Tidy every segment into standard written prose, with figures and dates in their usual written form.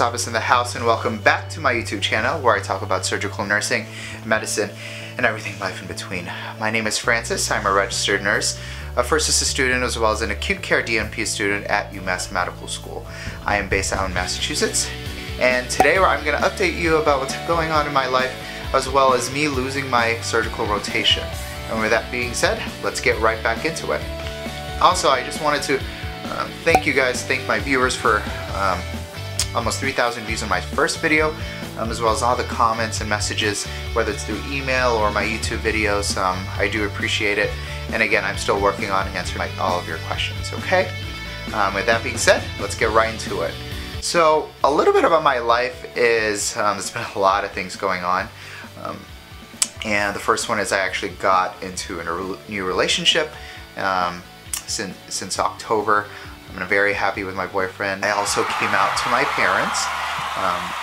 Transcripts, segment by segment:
Sabas in the house, and welcome back to my YouTube channel where I talk about surgical nursing, medicine, and everything life in between. My name is Francis. I'm a registered nurse, a first assist student, as well as an acute care DNP student at UMass Medical School. I am based out in Massachusetts, and today I'm going to update you about what's going on in my life, as well as me losing my surgical rotation. And with that being said, let's get right back into it. Also, I just wanted to thank you guys, thank my viewers for almost 3,000 views on my first video, as well as all the comments and messages, whether it's through email or my YouTube videos. I do appreciate it. And again, I'm still working on answering all of your questions, okay? With that being said, let's get right into it. So, a little bit about my life is, there's been a lot of things going on. And the first one is I actually got into a new relationship since October. I'm very happy with my boyfriend. I also came out to my parents.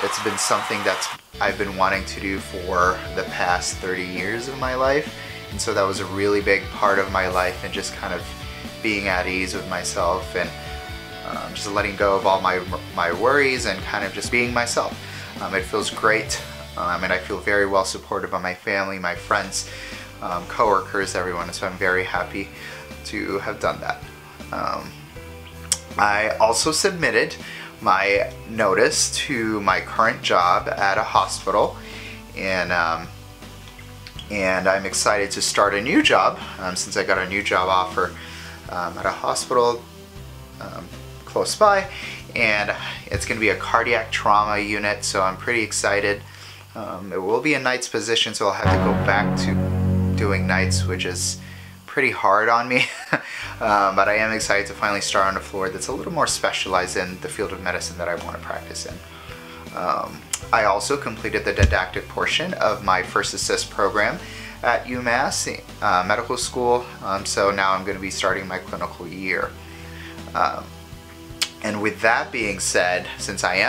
It's been something that I've been wanting to do for the past 30 years of my life. And so that was a really big part of my life, and just kind of being at ease with myself and just letting go of all my worries and kind of just being myself. It feels great, and I feel very well supported by my family, my friends, coworkers, everyone. So I'm very happy to have done that. I also submitted my notice to my current job at a hospital, and I'm excited to start a new job since I got a new job offer at a hospital close by, and it's going to be a cardiac trauma unit, so I'm pretty excited. It will be a nights position, so I'll have to go back to doing nights, which is pretty hard on me. But I am excited to finally start on a floor that's a little more specialized in the field of medicine that I want to practice in. I also completed the didactic portion of my first assist program at UMass Medical School, so now I'm going to be starting my clinical year. And with that being said, since I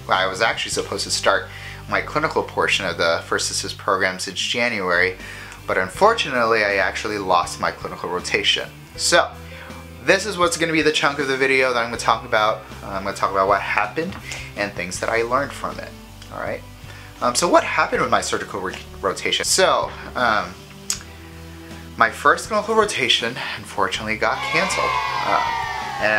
was actually supposed to start my clinical portion of the first assist program since January, but unfortunately I actually lost my clinical rotation. So this is what's going to be the chunk of the video that I'm going to talk about. I'm going to talk about what happened and things that I learned from it. Alright, so what happened with my surgical rotation? So my first clinical rotation unfortunately got canceled, and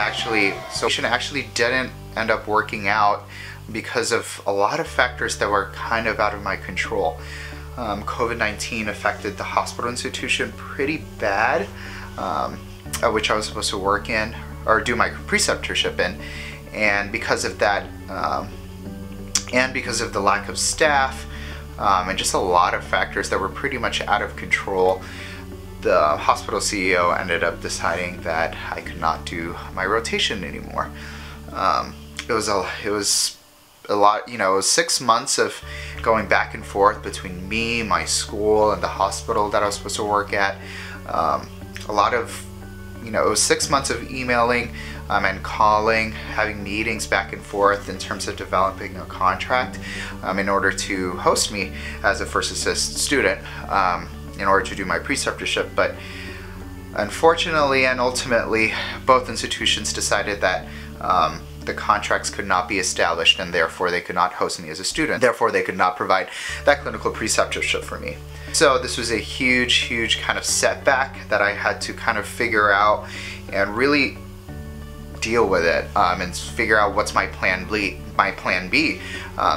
actually didn't end up working out because of a lot of factors that were kind of out of my control. COVID-19 affected the hospital institution pretty bad, which I was supposed to work in or do my preceptorship in, and because of that, and because of the lack of staff, and just a lot of factors that were pretty much out of control, the hospital CEO ended up deciding that I could not do my rotation anymore. It was a lot, you know. It was 6 months of going back and forth between me, my school, and the hospital that I was supposed to work at. A lot of, you know, it was 6 months of emailing and calling, having meetings back and forth in terms of developing a contract in order to host me as a first assist student, in order to do my preceptorship. But unfortunately and ultimately, both institutions decided that the contracts could not be established, and therefore they could not host me as a student. Therefore they could not provide that clinical preceptorship for me. So this was a huge kind of setback that I had to kind of figure out and really deal with it, and figure out what's my plan B,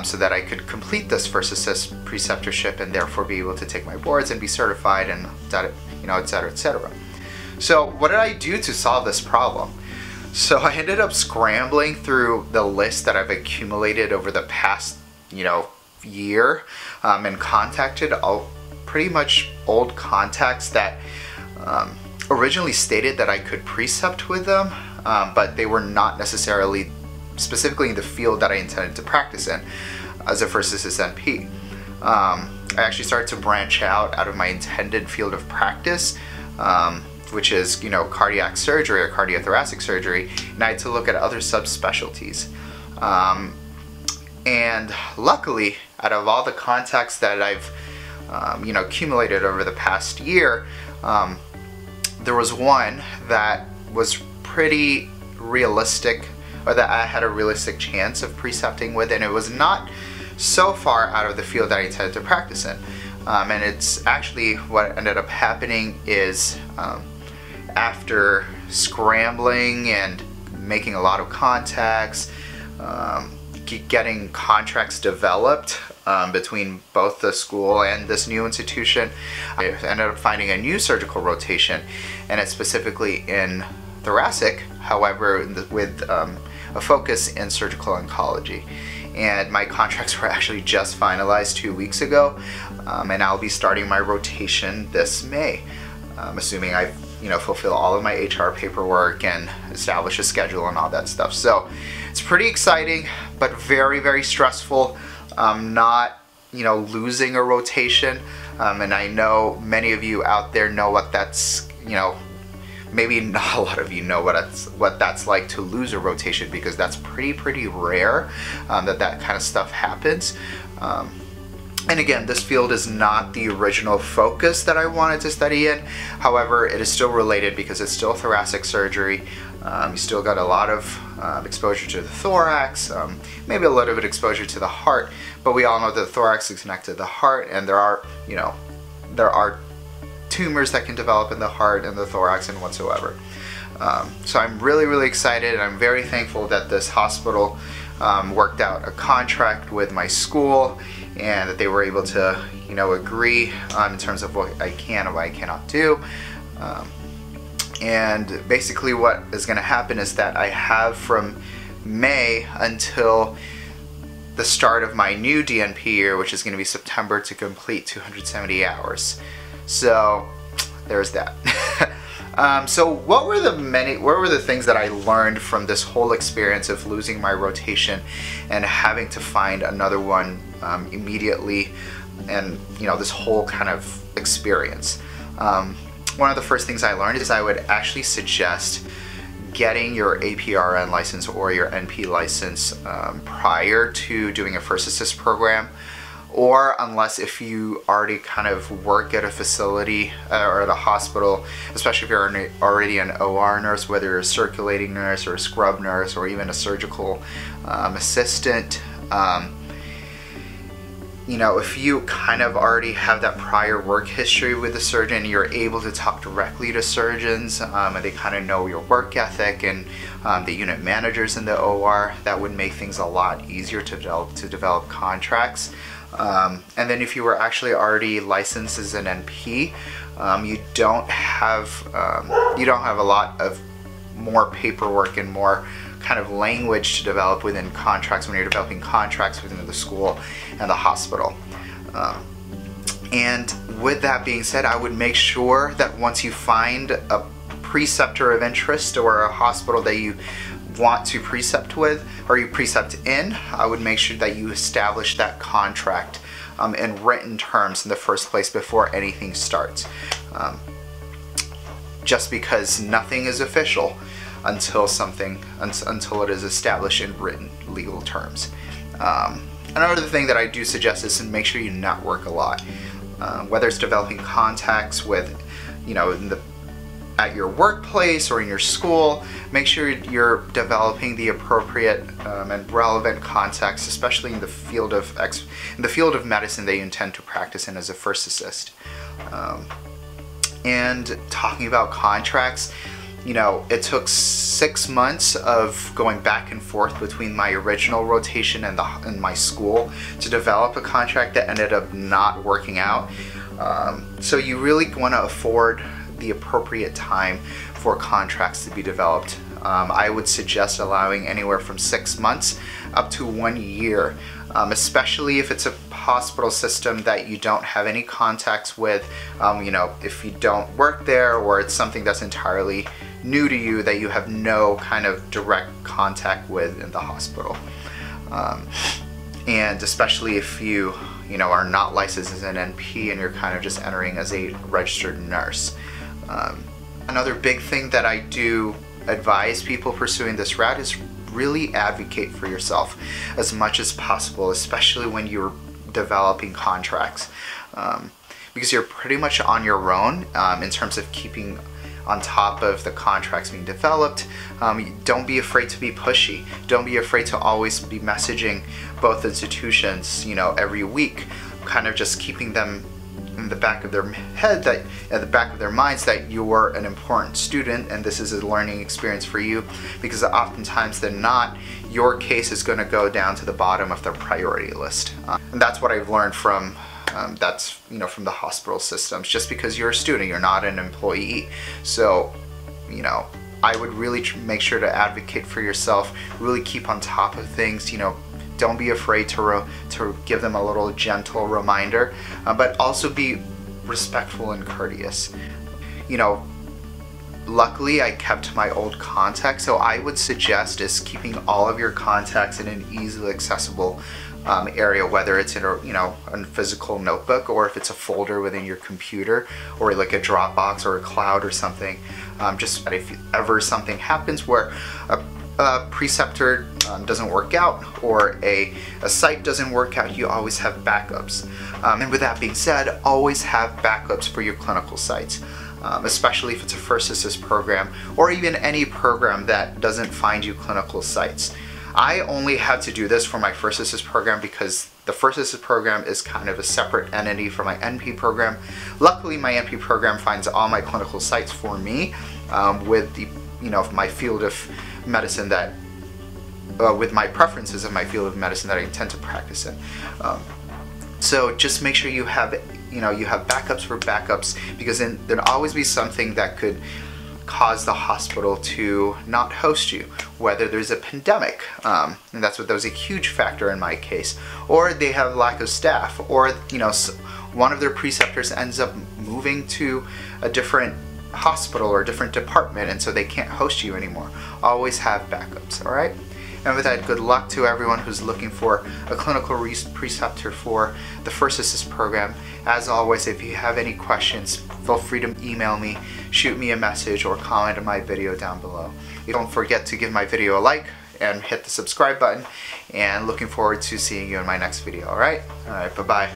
so that I could complete this first assist preceptorship and therefore be able to take my boards and be certified, and you know, etc., etc. So what did I do to solve this problem? So I ended up scrambling through the list that I've accumulated over the past, you know, year, and contacted pretty much old contacts that originally stated that I could precept with them, but they were not necessarily specifically in the field that I intended to practice in as a first assist NP. I actually started to branch out of my intended field of practice, which is, you know, cardiac surgery or cardiothoracic surgery, and I had to look at other subspecialties. And luckily, out of all the contacts that I've you know, accumulated over the past year, there was one that was pretty realistic or that I had a realistic chance of precepting with, and it was not so far out of the field that I intended to practice in. And it's actually what ended up happening is after scrambling and making a lot of contacts, getting contracts developed between both the school and this new institution, I ended up finding a new surgical rotation, and it's specifically in thoracic, however with a focus in surgical oncology. And my contracts were actually just finalized 2 weeks ago, and I'll be starting my rotation this May, assuming I fulfill all of my HR paperwork and establish a schedule and all that stuff. So it's pretty exciting, but very, very stressful. Not losing a rotation, and I know many of you out there know what that's, maybe not a lot of you know what that's like to lose a rotation, because that's pretty rare that kind of stuff happens. And again, this field is not the original focus that I wanted to study in. However, it is still related because it's still thoracic surgery. You still got a lot of exposure to the thorax, maybe a little bit exposure to the heart, but we all know that the thorax is connected to the heart, and there are tumors that can develop in the heart and the thorax and whatsoever. So I'm really excited, and I'm very thankful that this hospital worked out a contract with my school, and that they were able to agree in terms of what I can and what I cannot do. And basically what is going to happen is that I have from May until the start of my new DNP year, which is going to be September, to complete 270 hours. So there's that. So what were the things that I learned from this whole experience of losing my rotation and having to find another one immediately, and this whole kind of experience? One of the first things I learned is I would actually suggest getting your APRN license or your NP license prior to doing a first assist program, or unless if you already kind of work at a facility or at a hospital, especially if you're already an OR nurse, whether you're a circulating nurse or a scrub nurse or even a surgical assistant. If you kind of already have that prior work history with the surgeon, you're able to talk directly to surgeons, and they kind of know your work ethic, and the unit managers in the OR, that would make things a lot easier to develop contracts. And then if you were actually already licensed as an NP, you don't have a lot of more paperwork and more kind of language to develop within contracts when you're developing contracts within the school and the hospital. And with that being said, I would make sure that once you find a preceptor of interest or a hospital that you want to precept with, or you precept in, I would make sure that you establish that contract in written terms in the first place before anything starts. Just because nothing is official until it is established in written legal terms. Another thing that I do suggest is to make sure you network a lot, whether it's developing contacts with, at your workplace or in your school. Make sure you're developing the appropriate and relevant contacts, especially in the field of medicine that you intend to practice in as a first assist. And talking about contracts, it took 6 months of going back and forth between my original rotation and my school to develop a contract that ended up not working out. So you really want to afford the appropriate time for contracts to be developed. I would suggest allowing anywhere from 6 months up to 1 year, especially if it's a hospital system that you don't have any contacts with, if you don't work there, or it's something that's entirely new to you that you have no kind of direct contact with in the hospital. And especially if you are not licensed as an NP and you're kind of just entering as a registered nurse. Another big thing that I do advise people pursuing this route is really advocate for yourself as much as possible, especially when you're developing contracts, because you're pretty much on your own in terms of keeping on top of the contracts being developed. Don't be afraid to be pushy. Don't be afraid to always be messaging both institutions, you know, every week, kind of just keeping them in the back of their head, that at the back of their minds, that you are an important student and this is a learning experience for you, because oftentimes than not, your case is going to go down to the bottom of their priority list. And that's what I've learned from from the hospital systems. Just because you're a student, you're not an employee. So, you know, I would really make sure to advocate for yourself, really keep on top of things, you know, don't be afraid to give them a little gentle reminder, but also be respectful and courteous. You know, luckily I kept my old contacts, so I would suggest is keeping all of your contacts in an easily accessible area, whether it's in a physical notebook or if it's a folder within your computer or like a Dropbox or a cloud or something. Just if ever something happens where a preceptor doesn't work out or a site doesn't work out, you always have backups. And with that being said, always have backups for your clinical sites, especially if it's a first assist program or even any program that doesn't find you clinical sites. I only had to do this for my first assist program because the first assist program is kind of a separate entity from my NP program. Luckily, my NP program finds all my clinical sites for me with the my field of medicine that with my preferences of my field of medicine that I intend to practice in. So just make sure you have backups for backups, because then there'll always be something that could cause the hospital to not host you, whether there's a pandemic, and that was a huge factor in my case, or they have lack of staff, or one of their preceptors ends up moving to a different hospital or a different department, and so they can't host you anymore. Always have backups, all right? And with that, good luck to everyone who's looking for a clinical preceptor for the First Assist program. As always, if you have any questions, feel free to email me, shoot me a message, or comment on my video down below. Don't forget to give my video a like and hit the subscribe button, and looking forward to seeing you in my next video, all right? All right, bye-bye.